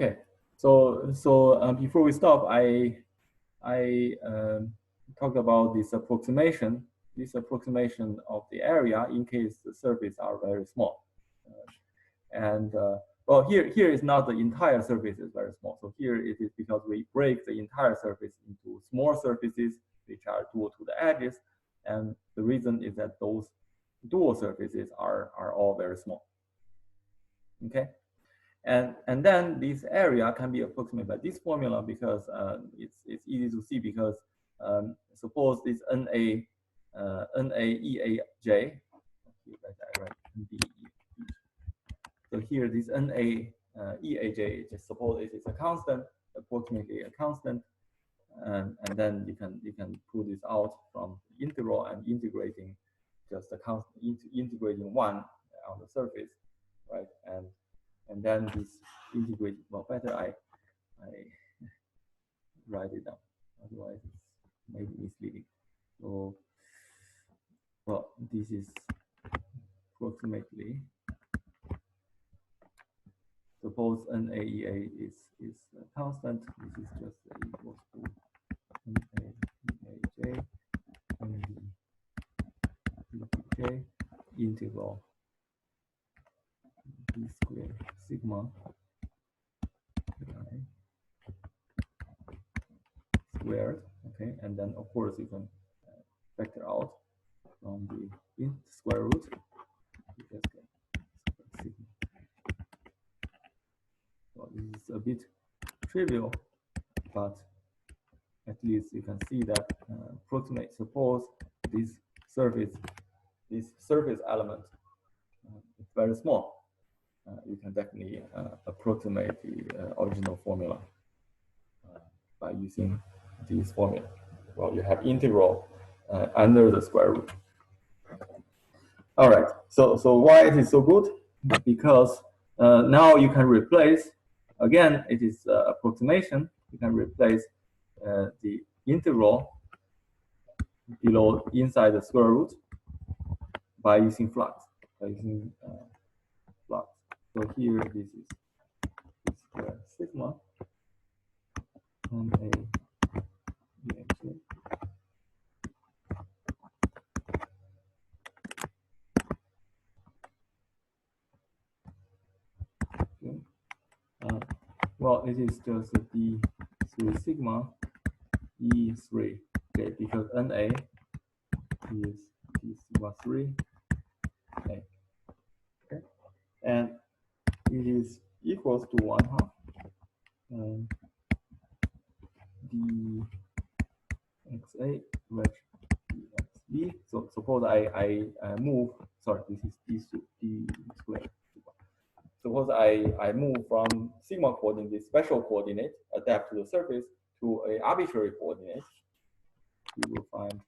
Okay. So before we stop, I talked about this approximation. This approximation of the area in case the surface are very small, well, here is not the entire surface is very small. So here it is because we break the entire surface into small surfaces which are dual to the edges, and the reason is that those dual surfaces are all very small. Okay, and then this area can be approximated by this formula because it's easy to see because suppose this NA EAJ. So here this NA EAJ, just suppose it is a constant, approximately a constant, and then you can pull this out from the integral and integrating just a constant, integrating one on the surface, right? And then this integrate, well, better I write it down, otherwise it's maybe misleading. So, well, this is approximately, suppose NAEA is constant. This is just equals to NAEAJ NDJ integral d squared sigma I squared. Okay, and then of course you can factor out from the square root. You just get sigma. So this is a bit trivial, but at least you can see that approximate. Suppose this surface element is very small. You can definitely approximate the original formula by using this formula. Well, you have integral under the square root. All right. So why it is so good? Because now you can replace. Again, it is approximation. You can replace the integral below inside the square root by using flux. Flux. So here this is sigma and a well, it is just D3 sigma E3, okay, because NA is D sigma 3, okay, and it is equals to 1/2 dxa which dxb. So suppose I move. Sorry, this is d squared. Suppose I move from sigma coordinate, this special coordinate, adapt to the surface, to an arbitrary coordinate. You will find,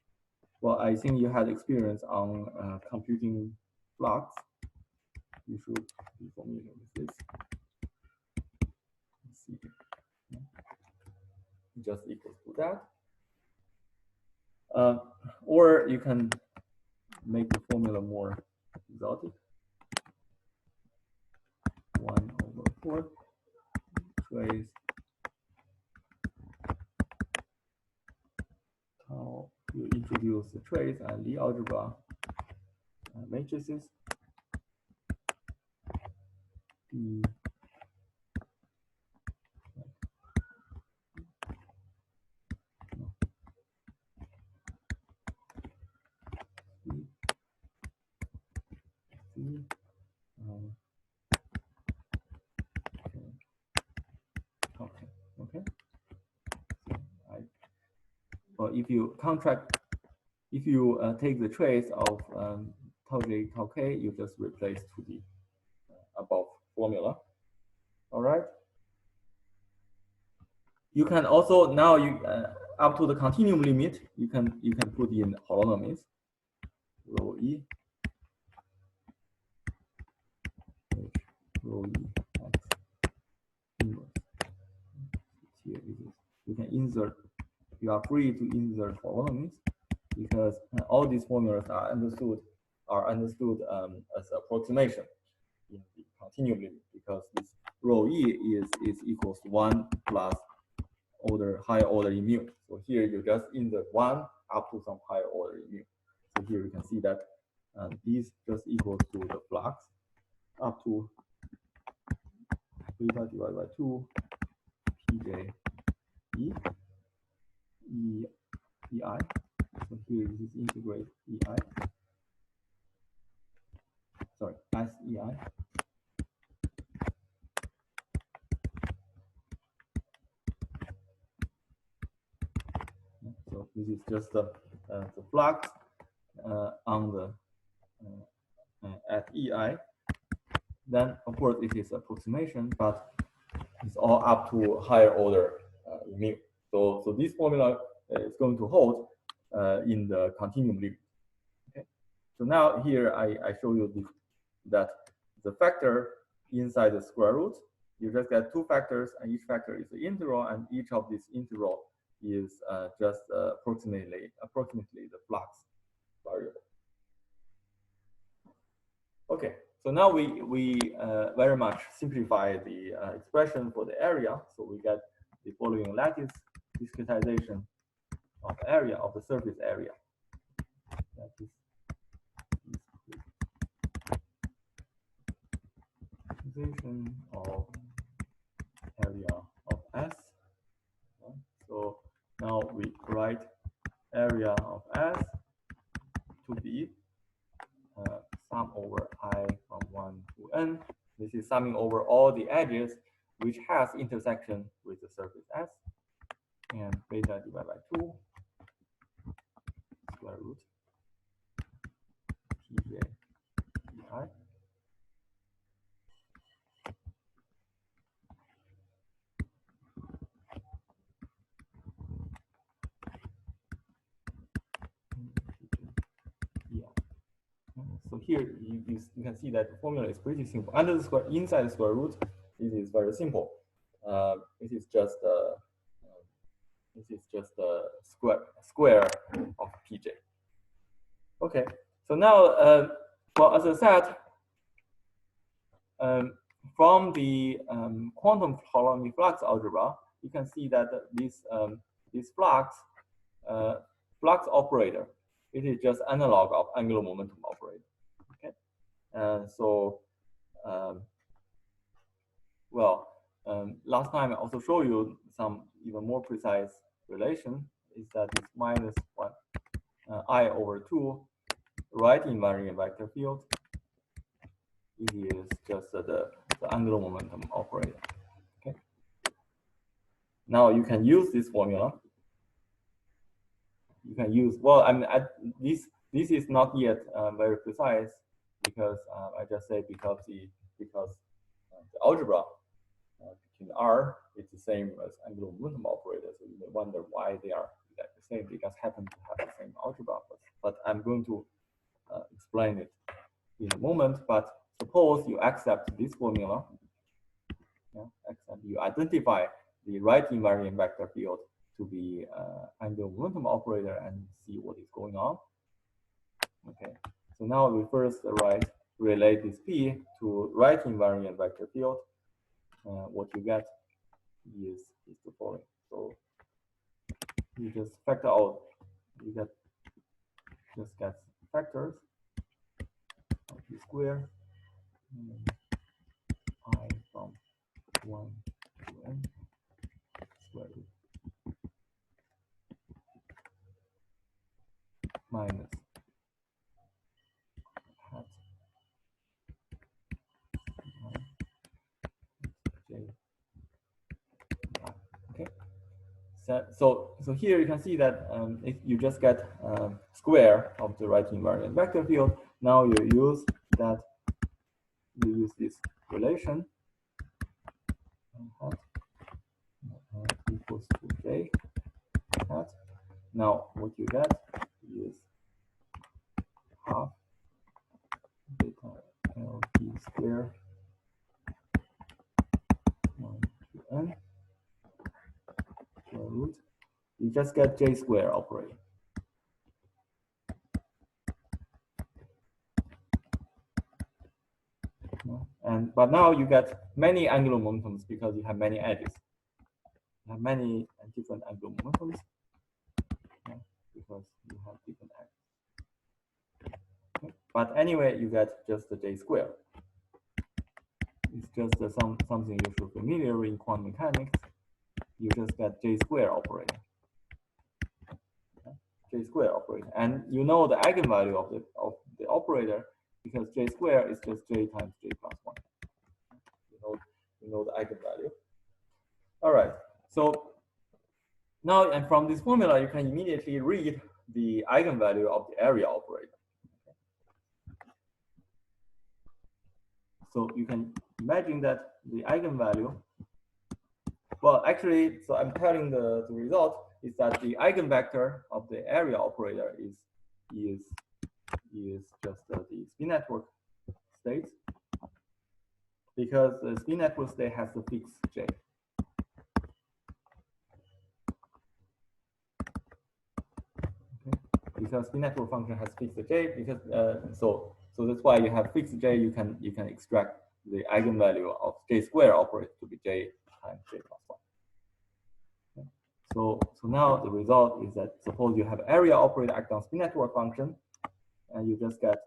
well, I think you had experience on computing flux. You should be familiar with this. Let's see. Just equals to that. Or you can make the formula more exotic. 1/4 trace how you introduce the trace and Lie algebra matrices. Okay. So if you take the trace of tau j tau k, you just replace to the above formula. All right. You can also now up to the continuum limit, you can put in holonomies. Rho e, rho e x inverse. Here it is. You can insert. You are free to insert holonomies because all these formulas are understood as approximation in the continuum limit, because this rho E is equals to 1 plus higher order in mu. So here you just insert 1 up to some higher order in mu. So here you can see that this just equals to the flux up to beta divided by 2 pj ei. So here this is integrate ei. Sorry, SEI. So this is just the flux on the at EI. Then of course it is approximation, but it's all up to higher order mu. So this formula is going to hold in the continuum limit. Okay. So now here I show you that the factor inside the square root, you just get 2 factors, and each factor is the integral, and each of these integral is just approximately the flux variable. Okay, so now we very much simplify the expression for the area. So we get the following lattice discretization of area of the surface area. That is discretization of area of S. So now we write area of S to be sum over I from 1 to n. This is summing over all the edges which has intersection with the surface S, and beta divided by 2 square root pj ei. So here you can see that the formula is pretty simple. Under the square, inside the square root, this is very simple. This is just a square of pj. Okay. So now, well, as I said, from the quantum holonomic flux algebra, you can see that this flux operator, it is just analog of angular momentum operator. Okay, so last time I also showed you some even more precise relation. Is that it's minus 1 I over 2 right invariant vector field. It is just the angular momentum operator. Okay. Now you can use this formula. You can use, well, I mean, this is not yet very precise, because I just say because the algebra between R is the same as angular momentum operator. So you may wonder why they are exactly the same. They just happen to have the same algebra. But I'm going to explain it in a moment. But suppose you accept this formula, you identify the right invariant vector field to be angular momentum operator and see what is going on. Okay, so now we first relate this P to right invariant vector field. What you get is the following. So you just factor out, you just get factors of P square I from 1 to n square root minus hat j. Okay. So here you can see that if you just get square of the right invariant vector field. Now you use this relation hat equals to j hat. Now what you get is half beta LT square 1 to n square root. You just get j square operator. But now you get many angular momentums because you have many edges. You have many different angular momentums, yeah, because you have different edges. Okay. But anyway, you get just the J square. It's just something you should familiar in quantum mechanics. You just get J square operator. J square operator, and you know the eigenvalue of the operator because J square is just J times J plus 1. You know the eigenvalue. All right. So now, and from this formula, you can immediately read the eigenvalue of the area operator. So you can imagine that the eigenvalue. Well, actually, so I'm telling the result is that the eigenvector of the area operator is just the spin network state, because the spin network state has the fixed J. Okay. Because spin network function has fixed J, because so that's why you have fixed J. You can extract the eigenvalue of J square operator to be J times J plus 1. Okay. So now the result is that suppose you have area operator act on spin network function, and you just get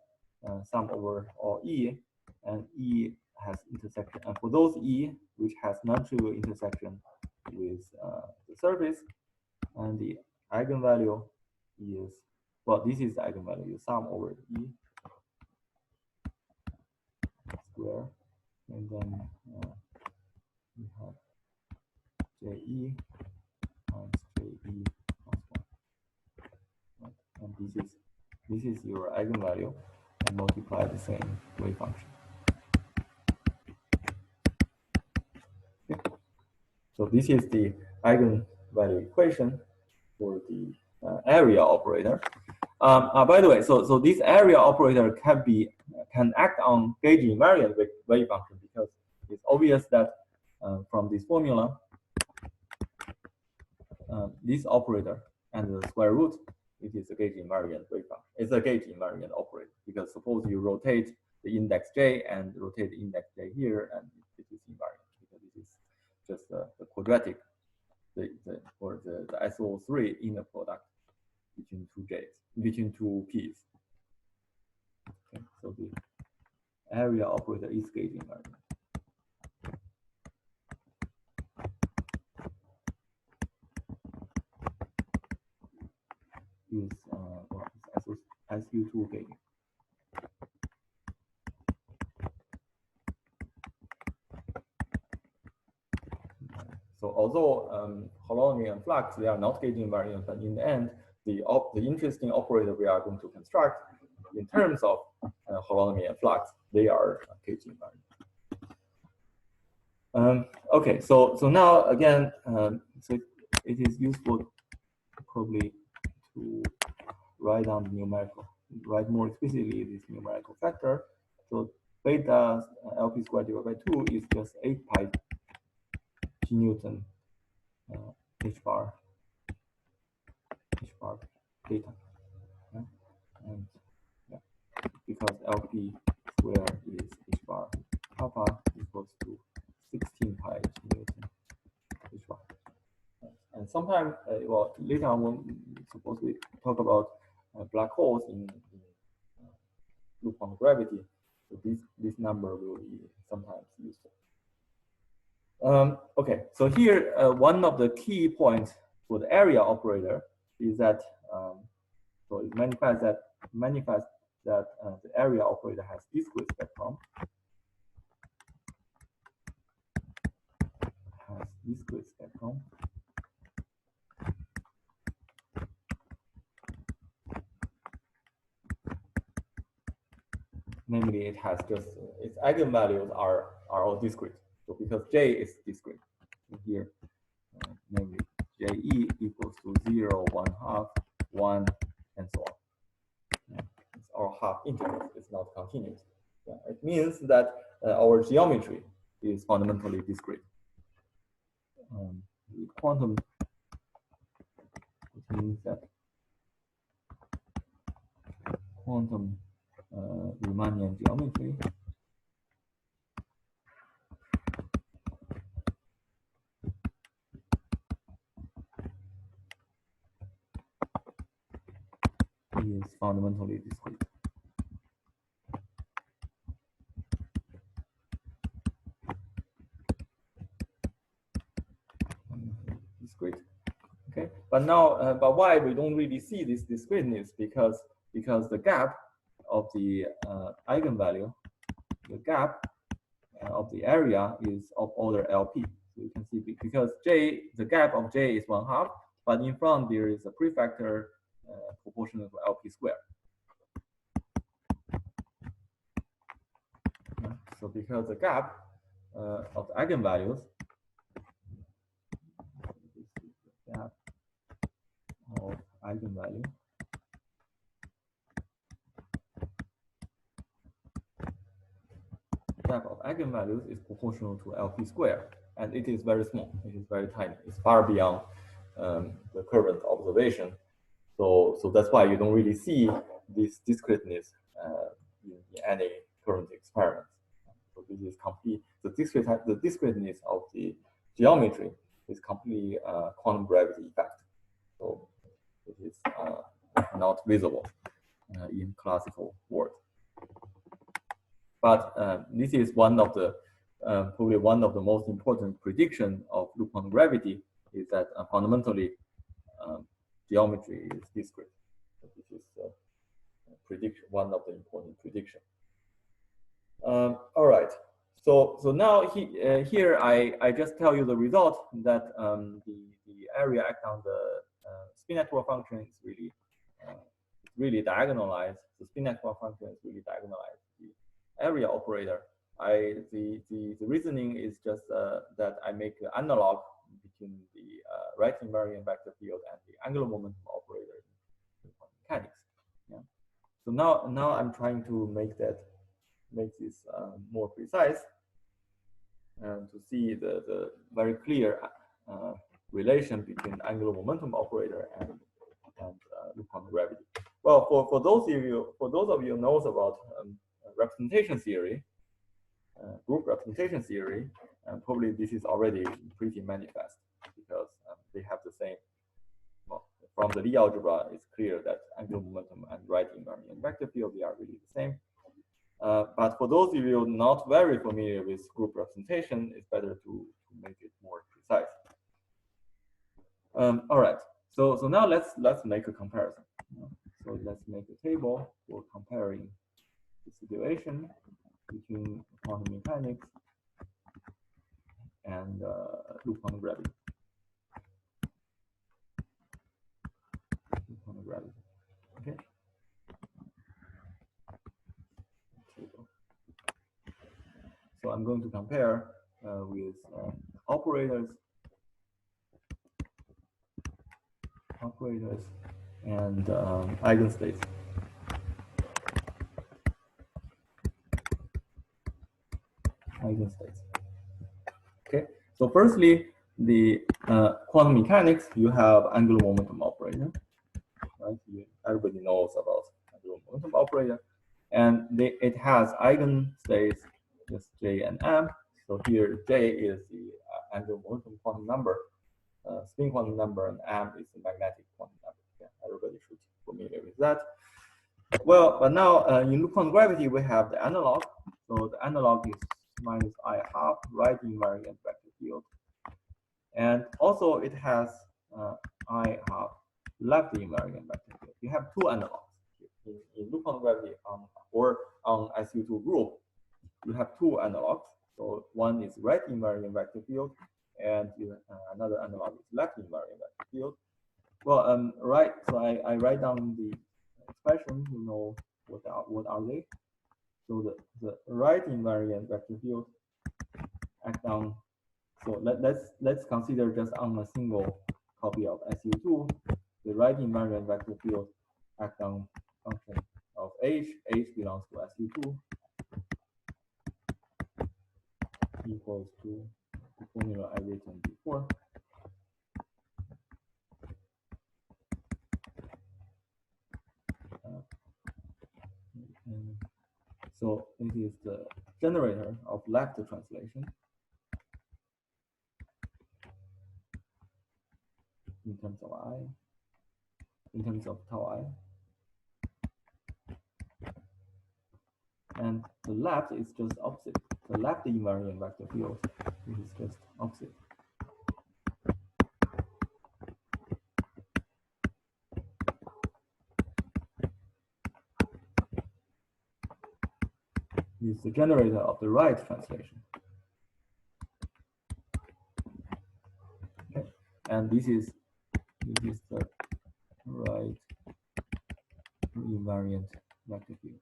sum over all E, and E has intersection. And for those E which has non-trivial intersection with the surface, and the eigenvalue is, well, this is the eigenvalue, you sum over E square, and then you have JE times JE plus 1. Right? And this is your eigenvalue, and multiply the same wave function. Okay. So this is the eigenvalue equation for the area operator. By the way, so this area operator can act on gauge invariant wave function, because it's obvious that from this formula, this operator and the square root, it is a gauge invariant wave function. It's a gauge invariant operator, because suppose you rotate the index j and rotate the index j here, and it is invariant, because it is just the quadratic, or the SO3 inner product between two j's, between two p's. Okay, so the area operator is gauge invariant. Is SU2 gauging. So although holonomy and flux, they are not gauge invariant, but in the end, the interesting operator we are going to construct in terms of holonomy and flux, they are gauge invariant. Okay, so now again, so it is useful probably to write down the numerical, write more explicitly this numerical factor. So beta LP squared divided by 2 is just 8 pi g Newton h bar theta. Yeah? And yeah, because LP squared is h bar alpha equals to 16 pi g Newton h bar. And sometimes, well, later on, when suppose we talk about black holes in loop quantum gravity, so this number will be sometimes useful. Okay, so here one of the key points for the area operator is that so it manifests that the area operator has discrete spectrum. Namely, it has just its eigenvalues are all discrete. So because J is discrete here, namely JE equals to 0, 1/2, 1, and so on. Yeah. It's all half integers. It's not continuous. Yeah. It means that our geometry is fundamentally discrete. Quantum, it means that quantum Riemannian geometry is fundamentally discrete. Discrete. Okay, but now, but why we don't really see this discreteness? Because the gap of the eigenvalue, the gap of the area is of order LP. So you can see because the gap of J is 1/2, but in front there is a prefactor proportional to LP squared. So because the gap of the eigenvalues, this is the gap of eigenvalue is proportional to LP squared, and it is very small. It is very tiny. It's far beyond the current observation. So that's why you don't really see this discreteness in any current experiments. So this is complete. The discreteness of the geometry is completely quantum gravity effect. So it is not visible in classical world. But this is one of the probably one of the most important prediction of loop quantum gravity is that fundamentally geometry is discrete. So this is prediction, one of the important prediction. All right. So now here I just tell you the result that the area act on the spin network function is really diagonalized. The spin network function is really diagonalized. The area operator. The reasoning is just that I make an analog between the right invariant vector field and the angular momentum operator in mechanics. Yeah. So now I'm trying to make this more precise and to see the very clear relation between angular momentum operator and loop quantum gravity. Well, for those of you who knows about representation theory, group representation theory, probably this is already pretty manifest because they have the same. Well, from the Lie algebra, it's clear that angular momentum and right invariant vector field they are really the same. But for those of you not very familiar with group representation, it's better to make it more precise. All right. So now let's make a comparison. So let's make a table for comparing the situation between quantum mechanics and loop quantum gravity. Loop quantum gravity. Okay. So I'm going to compare with operators and eigenstates. Okay. So firstly, the quantum mechanics, you have angular momentum operator, right? Everybody knows about angular momentum operator, and it has eigenstates, just J and M. So here J is the angular momentum quantum number, spin quantum number, and M is the magnetic quantum number. Yeah, everybody should be familiar with that. Well, but now in loop quantum gravity, we have the analog. So the analog is minus I12 right invariant vector field. And also it has I12 left invariant vector field. You have two analogs. In loop quantum gravity or on SU2 group, you have two analogs. So one is right invariant vector field, and another analog is left invariant vector field. Well, right. So I write down the expression. You know what are they? So the right invariant vector field act on. So let's consider just on a single copy of SU2, the right invariant vector field act on function of H. H belongs to SU2 equals to the formula I written before. So it is the generator of left translation in terms of I, in terms of tau I. and the left is just opposite. The left invariant vector field is just opposite. Is the generator of the right translation. Okay, and this is the right invariant vector field.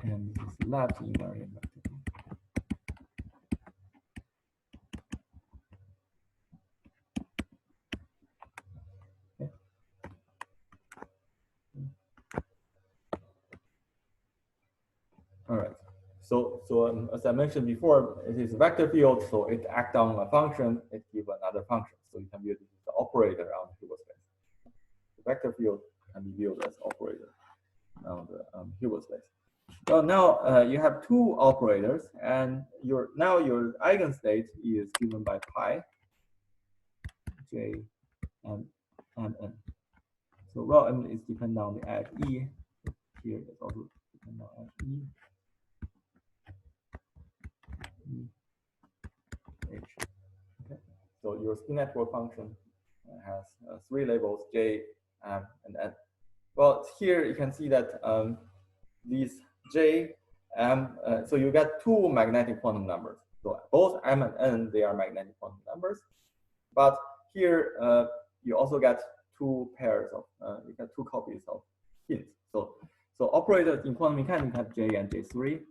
And this is left invariant vector field. Okay. All right. So as I mentioned before, it is a vector field, so it acts on a function, it gives another function. So you can view this as the operator on the Hilbert space. The vector field can be viewed as operator on the Hilbert space. Well, now you have two operators, and your eigenstate is given by pi j and n. So rho m is dependent on the edge e. Here is also dependent on edge e. H. Okay. So your spin network function has three labels j, m, and n. Well, here you can see that these j, m, so you get two magnetic quantum numbers. So both m and n, they are magnetic quantum numbers. But here you also get two pairs of, you get two copies of hints. So operators in quantum mechanics have j and j3,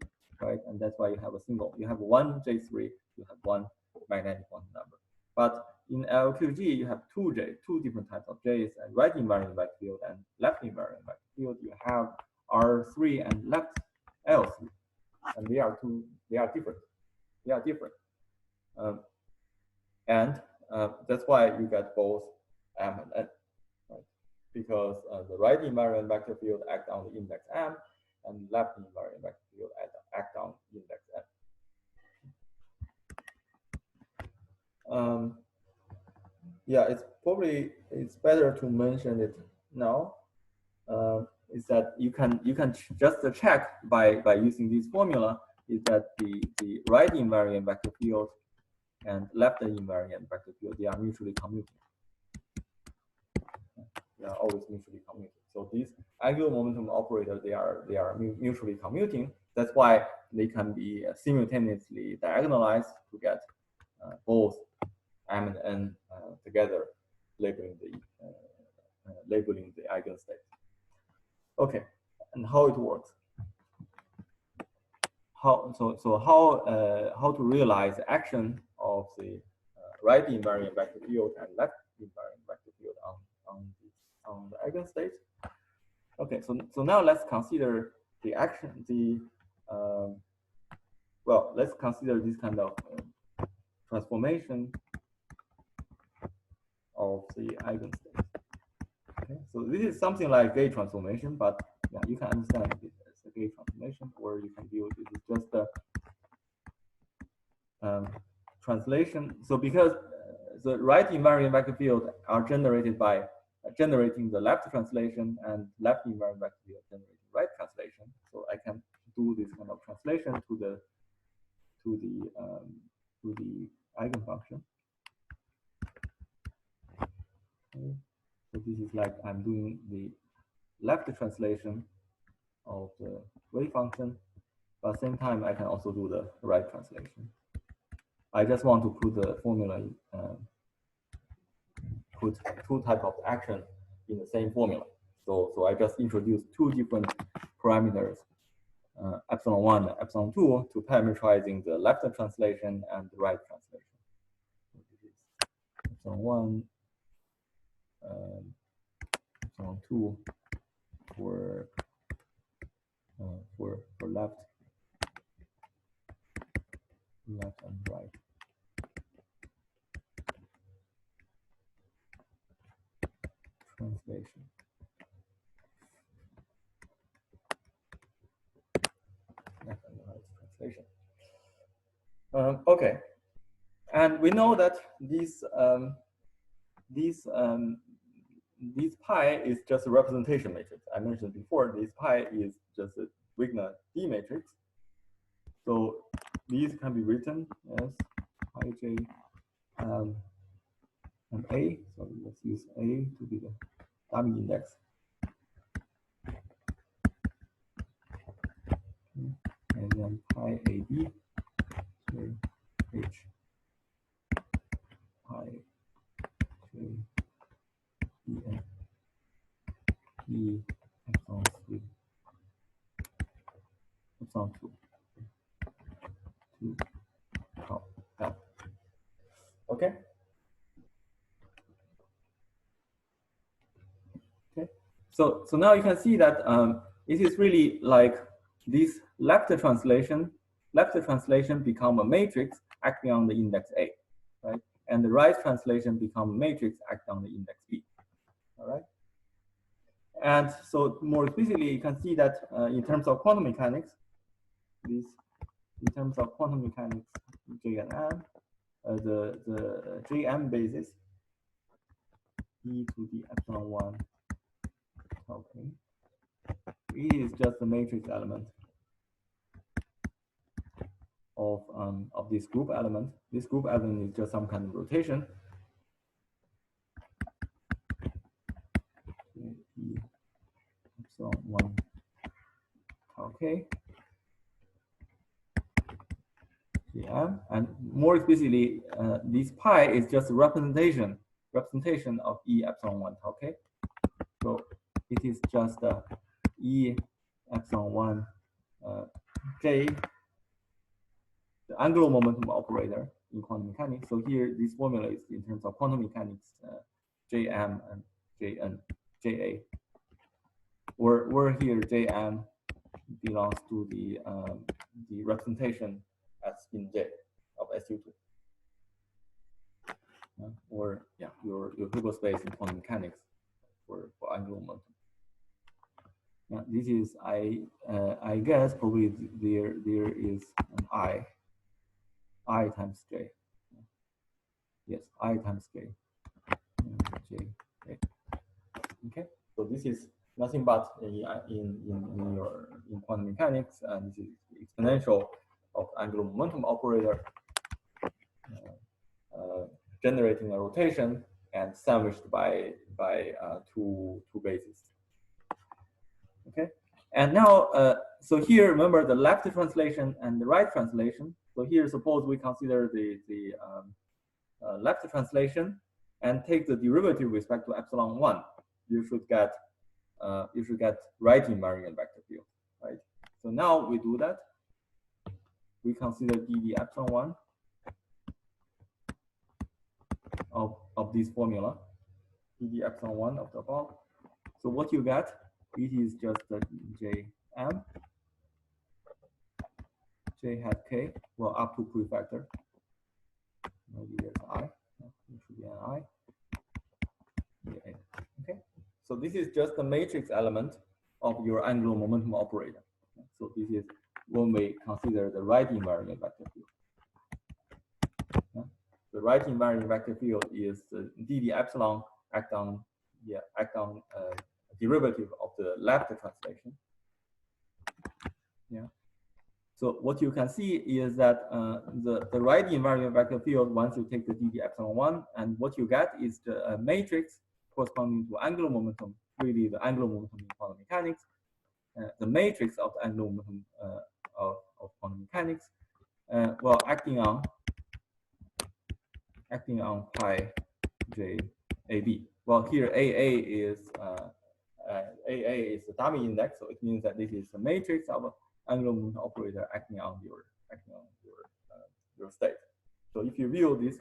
right? And that's why you have a single. You have one j3, you have one magnetic quantum number. But in LQG, you have two different types of j's, and right invariant vector field and left invariant vector field. You have R3 and left L3, and they are different. They are different, and that's why you get both m and n, right? Because the right invariant vector field acts on the index m, and left invariant vector field act on index n. Yeah, it's better to mention it now. Is that you can just check by using this formula, is that the right invariant vector field and left invariant vector field, they are mutually commuting. They are always mutually commuting. So these angular momentum operators, they are mutually commuting. That's why they can be simultaneously diagonalized to get both m and n together, labeling the eigenstate. Okay, and how it works? How to realize the action of the right invariant vector field and left invariant vector field on the eigenstate? Okay, so now let's consider the action. Well, let's consider this kind of transformation of the eigenstate. Okay, so this is something like gauge transformation, but yeah, you can understand it as a gauge transformation, or you can view it as just a translation. So because the right invariant vector field are generated by generating the left translation, and left invariant vector field generating right translation. So I can do this kind of translation to the eigenfunction. Okay. So this is like I'm doing the left translation of the wave function, but at the same time I can also do the right translation. I just want to put the formula, put two types of action in the same formula. So I just introduced two different parameters, epsilon 1 and epsilon 2, to parameterizing the left translation and the right translation. So this is epsilon 1, epsilon 2 for left and right. Translation. Left and right translation. Okay, and we know that these this pi is just a representation matrix. I mentioned before, this pi is just a Wigner D matrix. So these can be written as pi j and A. So let's use A to be the dummy index. And then pi AB, J, H, pi J, E, N, E, epsilon 3, epsilon 2, tau, L. Okay. Okay. So now you can see that it is really like this left translation become a matrix acting on the index A, right? And the right translation become a matrix acting on the index B. All right. And so more explicitly, you can see that in terms of quantum mechanics, in terms of quantum mechanics, J and M, the Jm basis, e to the epsilon 1, okay, E is just the matrix element of this group element. This group element is just some kind of rotation. E epsilon 1, okay. Jm, and more explicitly, this pi is just a representation of E epsilon 1, okay. So it is just E epsilon 1 J, the angular momentum operator in quantum mechanics. So here, this formula is in terms of quantum mechanics, Jm and Jn, Ja. Where here Jm belongs to the representation as spin J of SU2. Or yeah, your Hubble space in quantum mechanics for angular momentum. Yeah, this is I guess probably there is an I times J. Yes, I times J. J. Okay, so this is nothing but in quantum mechanics, and this is the exponential of angular momentum operator generating a rotation and sandwiched by two bases. Okay, and now so here remember the left translation and the right translation. So here suppose we consider the left translation and take the derivative with respect to epsilon 1. You should get right invariant vector field, right? So now we do that. We consider dd epsilon 1 of this formula, dd epsilon 1 of the above. So what you get, it is just the Jm, J hat k, well, up to prefactor. Maybe there's I, it should be an I. Okay, so this is just the matrix element of your angular momentum operator. So this is when we consider the right invariant vector field. The right invariant vector field is the dd epsilon act on derivative of the left translation. Yeah. So what you can see is that the right invariant vector field, once you take the dd epsilon 1, and what you get is the matrix corresponding to angular momentum, really the angular momentum in quantum mechanics, the matrix of the angular momentum of quantum mechanics, well, acting on pi j ab. Well, here AA is the dummy index, so it means that this is the matrix of angular momentum operator acting on your state. So if you view this,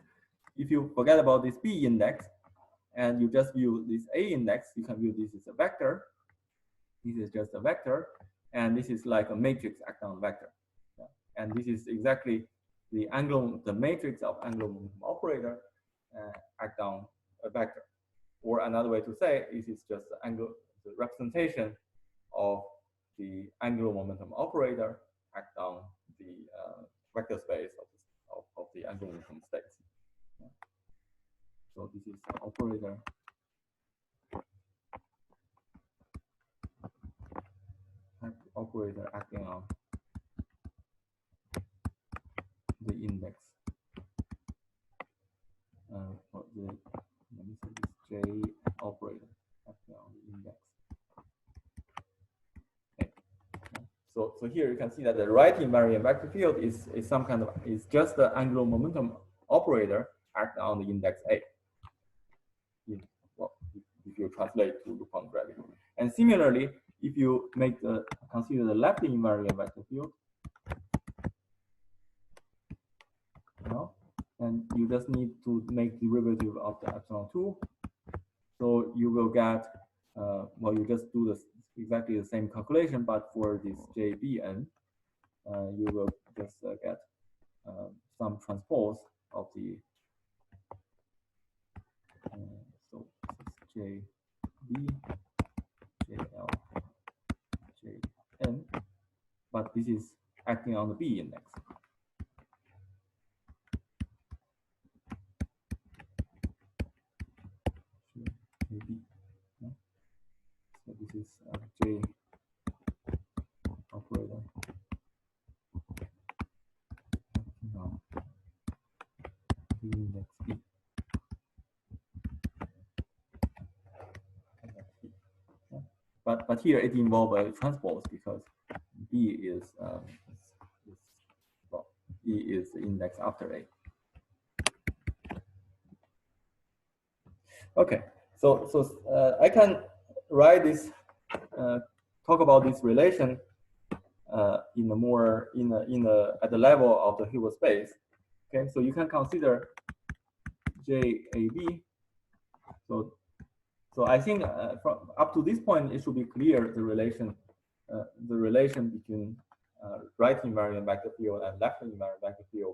if you forget about this B index and you just view this A index, you can view this as a vector. This is just a vector, and this is like a matrix acting on vector. Yeah. And this is exactly the matrix of angular momentum operator act on a vector. Or another way to say it is just the representation of the angular momentum operator act on the vector space of the angular momentum states. Yeah. So this is the operator operator acting on the index. For the, let me say this J operator acting on the index. Okay. So here you can see that the right invariant vector field is some kind of, is just the angular momentum operator acting on the index A. Well, if you translate to the quantum gravity. And similarly, if you make the, consider the left invariant vector field, and you just need to make derivative of the epsilon 2. So you will get, well, you just do this exactly the same calculation, but for this JBN, you will just get some transpose of the, so JB, JL, JN, but this is acting on the B index. JB. So this is J operator. Now, B index B. But here it involves a transpose because B is well, B is the index after A. Okay, so I can write this, talk about this relation in a more at the level of the Hilbert space. Okay, so you can consider JAB. So I think from up to this point it should be clear the relation between right invariant vector field and left invariant vector field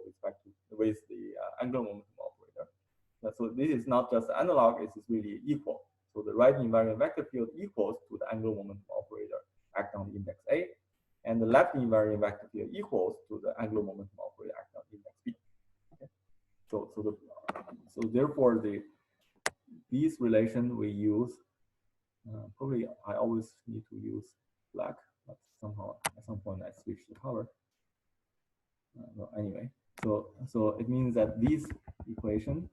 with the angular momentum operator. So this is not just analog; it is really equal. So the right invariant vector field equals to the angular momentum operator acting on the index A, and the left invariant vector field equals to the angular momentum operator acting on the index B. Okay. So therefore these relation we use, probably I always need to use black, but somehow at some point I switch the color. Well, anyway, so it means that this equation,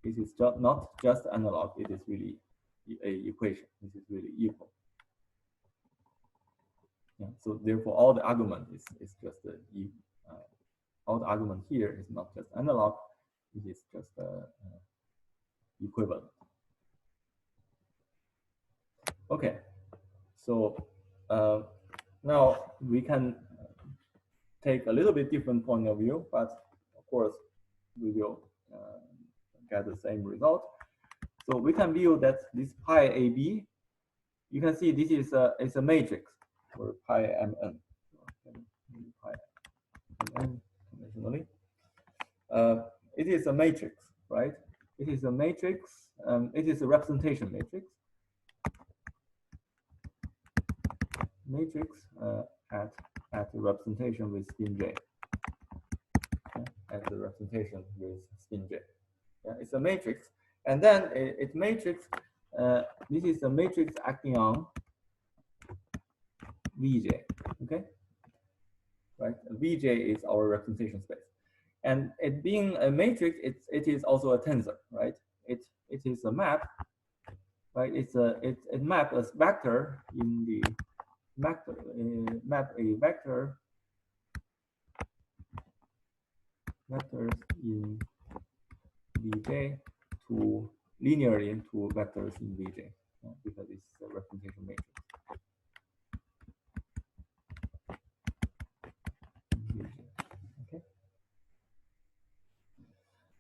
this is not just analog, it is really a equation. This is really equal. Yeah, so therefore all the argument is just all the argument here is not just analog, it is just equivalent. Okay, so now we can take a little bit different point of view, but of course we will get the same result. So we can view that this pi AB, you can see this is a matrix for pi mn. Pi mn conventionally, it is a matrix, right? It is a matrix. It is a representation matrix. Matrix at the representation with spin j. Okay? At the representation with spin j. Yeah, it's a matrix, and then it's matrix. This is a matrix acting on Vj. Okay, right? Vj is our representation space, and it being a matrix, it is also a tensor, right? It is a map, right? It maps a vector in the map a vector vectors in Vj to linearly to vectors in Vj, because it's a representation matrix. Okay.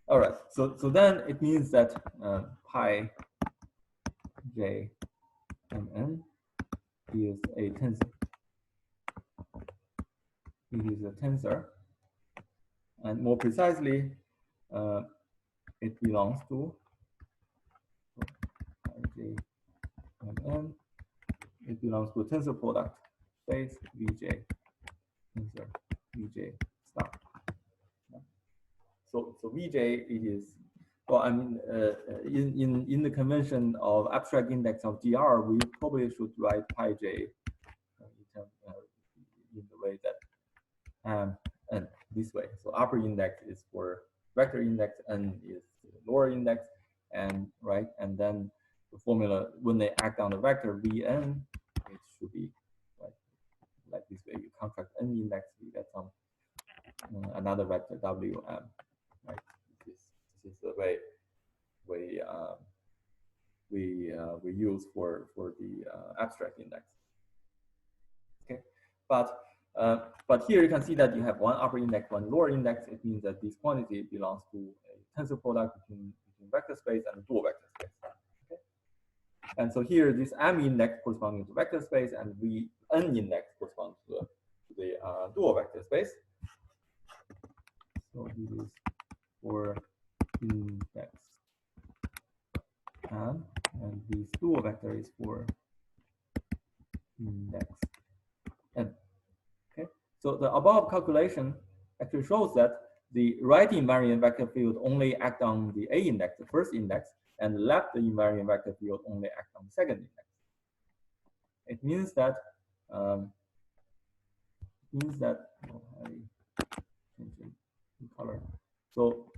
All right. So then it means that pi j mn is a tensor. It is a tensor, and more precisely, it belongs to j mn. It belongs to a tensor product space Vj tensor Vj star. So Vj it is, well, I mean, in the convention of abstract index of GR, we probably should write pi j n this way. So upper index is for vector index, n is lower index, and right, and then the formula when they act on the vector Vn, it should be like this way. You contract n index, you get some another vector Wm, right? This is the way we use for the abstract index. Okay, but here you can see that you have one upper index, one lower index. It means that this quantity belongs to a tensor product between vector space and a dual vector space. Okay? And so here this m index corresponding to vector space and n index corresponds to the dual vector space. So this is for index m, and this dual vector is for index n. Okay, so the above calculation actually shows that the right invariant vector field only acts on the A index, the first index, and the left invariant vector field only acts on the second index. It means that oh, I changed the color. So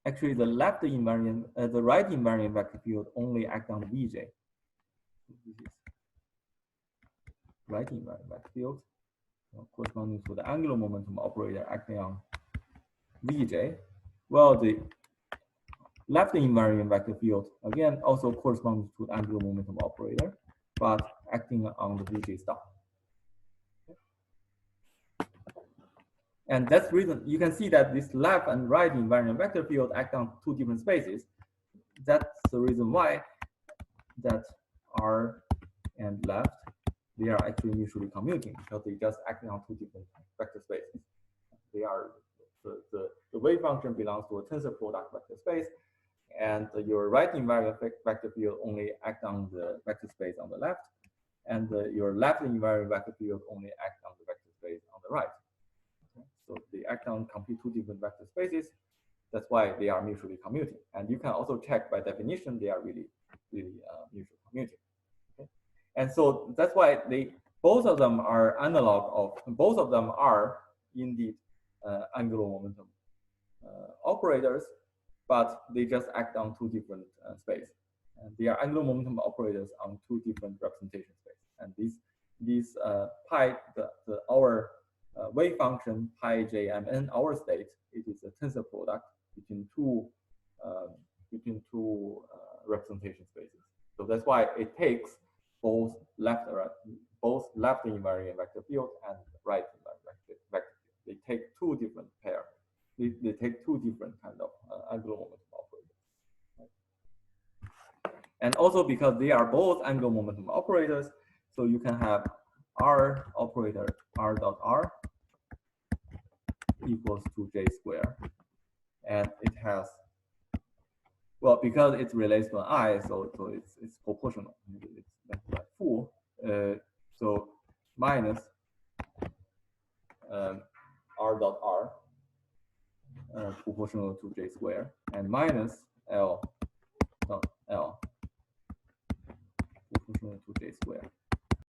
actually, the left invariant, the right invariant vector field only acts on Vj. This is right invariant vector field corresponding to the angular momentum operator acting on Vj. Well, the left invariant vector field again also corresponds to the angular momentum operator, but acting on the Vj star. And that's the reason you can see that this left and right invariant vector field act on two different spaces. That's the reason why that R and left, they are actually mutually commuting because they just acting on two different vector spaces. They are the wave function belongs to a tensor product vector space, and your right invariant vector field only act on the vector space on the left, and your left invariant vector field only act on the vector space on the right. Okay? So they act on complete two different vector spaces. That's why they are mutually commuting. And you can also check by definition they are really mutually commuting. Okay? And so that's why both of them are analog of, both of them are indeed angular momentum operators, but they just act on two different spaces. And they are angular momentum operators on two different representation spaces. And these our wave function pi j m n, our state, it is a tensor product between two representation spaces. So that's why it takes both left invariant vector field and right invariant vector field. They take two different pair. They take two different kind of angular momentum operators. Right? And also because they are both angular momentum operators, so you can have R operator R dot R equals to J square. And it has, well, because it relates to an I, so it's proportional. It's like full. So minus R dot R proportional to J square, and minus L dot L proportional to J square.